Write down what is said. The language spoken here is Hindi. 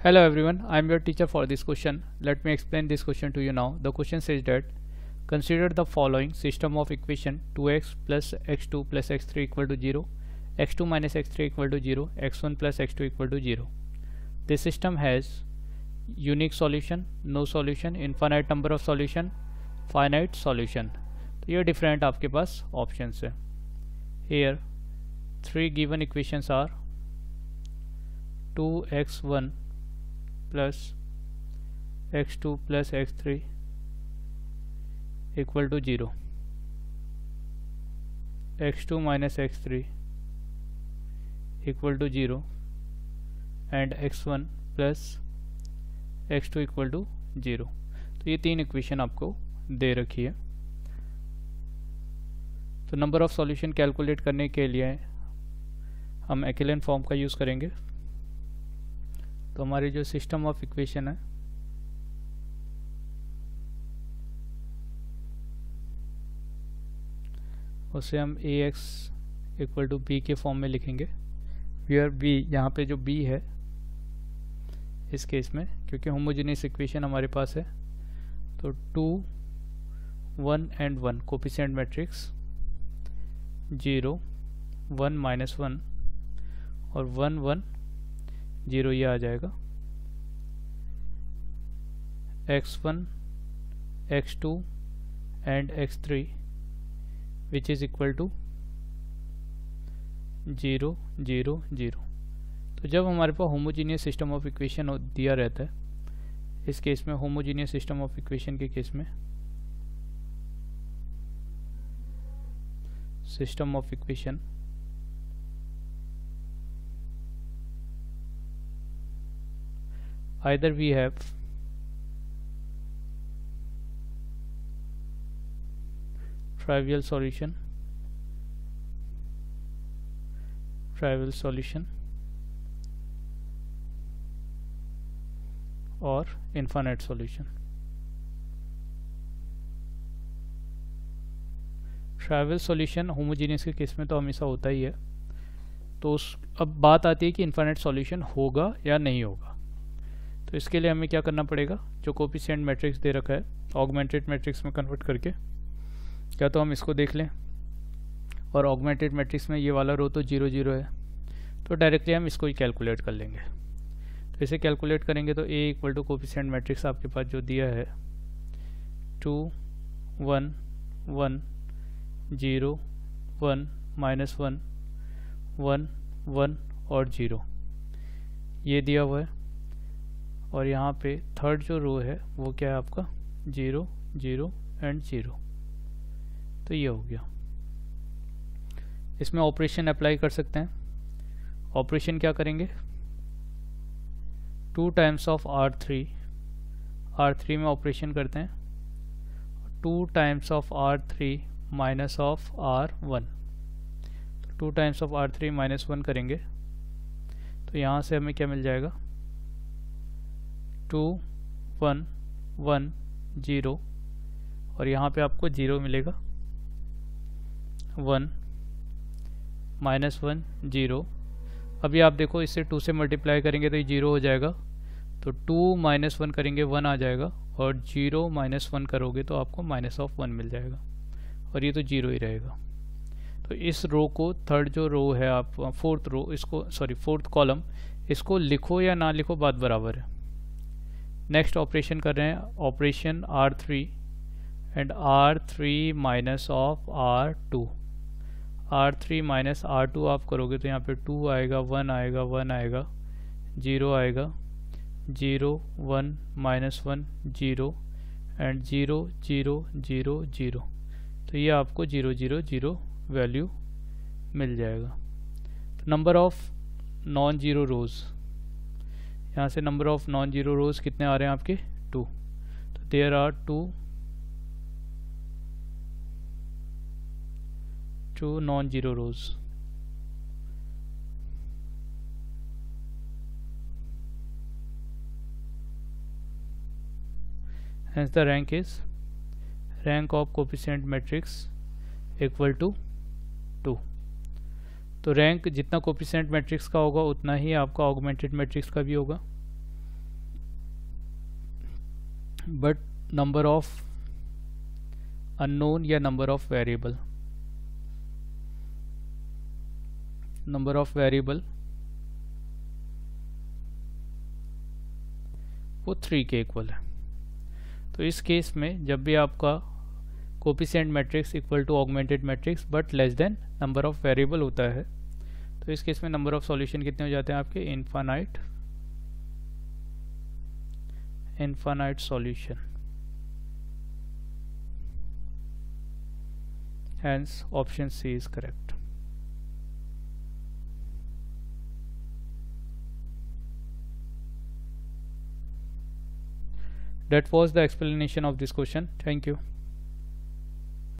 Hello everyone, I am your teacher for this question. Let me explain this question to you now. The question says that consider the following system of equation 2x plus x2 plus x3 equal to 0, x2 minus x3 equal to 0, x1 plus x2 equal to 0. This system has unique solution, no solution, infinite number of solution, finite solution. तो ये different आपके पास options है. Here three given equations are 2x1 plus x2 plus x3 equal to 0, x2 minus x3 equal to 0 and x1 plus x2 equal to 0. तो ये तीन इक्वेशन आपको दे रखी है. तो नंबर ऑफ सॉल्यूशन कैलकुलेट करने के लिए हम एक्लेन फॉर्म का यूज़ करेंगे. तो हमारी जो सिस्टम ऑफ इक्वेशन है उसे हम ax इक्वल टू बी के फॉर्म में लिखेंगे. वेयर b, यहाँ पे जो b है इस केस में, क्योंकि होमोजेनियस इक्वेशन हमारे पास है, तो 2 1 एंड 1 कोफिशिएंट मैट्रिक्स 0 1 माइनस 1 और 1 1 0 ये आ जाएगा. x1 x2 and x3 which is equal to 0 0 0. तो जब हमारे पास होमोजीनियस सिस्टम ऑफ इक्वेशन दिया रहता है, इस केस में होमोजीनियस सिस्टम ऑफ इक्वेशन के केस में system of equation either we have trivial solution or infinite solution. Trivial solution homogeneous के केस में तो हमेशा होता ही है. तो अब बात आती है कि इनफाइनाइट सॉल्यूशन होगा या नहीं होगा. तो इसके लिए हमें क्या करना पड़ेगा, जो कोफिशिएंट मैट्रिक्स दे रखा है ऑगमेंटेड मैट्रिक्स में कन्वर्ट करके, क्या तो हम इसको देख लें, और ऑगमेंटेड मैट्रिक्स में ये वाला रो तो 0 0 है, तो डायरेक्टली हम इसको ही कैलकुलेट कर लेंगे. तो इसे कैलकुलेट करेंगे तो a equal to coefficient matrix आपके पास जो दिया है 2 1 1 0 1 माइनस 1 1 1 और 0 ये दिया हुआ है. और यहाँ पे थर्ड जो रो है वो क्या है आपका 0 0 एंड 0. तो ये हो गया. इसमें ऑपरेशन अप्लाई कर सकते हैं. ऑपरेशन क्या करेंगे, 2 टाइम्स ऑफ R3 में ऑपरेशन करते हैं, 2 times of R3 minus of R1. तो 2 टाइम्स ऑफ R3 माइनस 1 करेंगे तो यहाँ से हमें क्या मिल जाएगा 2 1 1 0 और यहाँ पे आपको 0 मिलेगा, 1 माइनस 1 0. अभी आप देखो इसे 2 से मल्टीप्लाई करेंगे तो ये 0 हो जाएगा, तो 2 माइनस 1 करेंगे 1 आ जाएगा, और 0 माइनस 1 करोगे तो आपको माइनस ऑफ 1 मिल जाएगा, और ये तो 0 ही रहेगा. तो इस रो को, थर्ड जो रो है आप फोर्थ रो, इसको फोर्थ कॉलम, इसको लिखो या ना लिखो बात बराबर है. नेक्स्ट ऑपरेशन कर रहे हैं, operation R3 and R3 minus of R2. R3 minus R2 आप करोगे तो यहाँ पे 2 आएगा, 1 आएगा, 1 आएगा, 0 आएगा, 0 1 माइनस 1 0 एंड 0 0 0 0. तो ये आपको 0 0 0 वैल्यू मिल जाएगा. तो number of non zero rows, यहाँ से number of non zero rows कितने आ रहे हैं आपके 2. तो there are 2 non zero rows. hence the rank is rank of coefficient matrix equal to 2. तो रैंक जितना कोफिशिएंट मैट्रिक्स का होगा उतना ही आपका ऑगमेंटेड मैट्रिक्स का भी होगा. but number of unknown या number of variable, number of variable वो 3 के इक्वल है। तो इस केस में जब भी आपका coefficient matrix equal to augmented matrix but less than number of variable होता है, तो इस केस में नंबर ऑफ सॉल्यूशन कितने हो जाते हैं आपके? Infinite solution. Hence option C is correct. That was the explanation of this question. Thank you.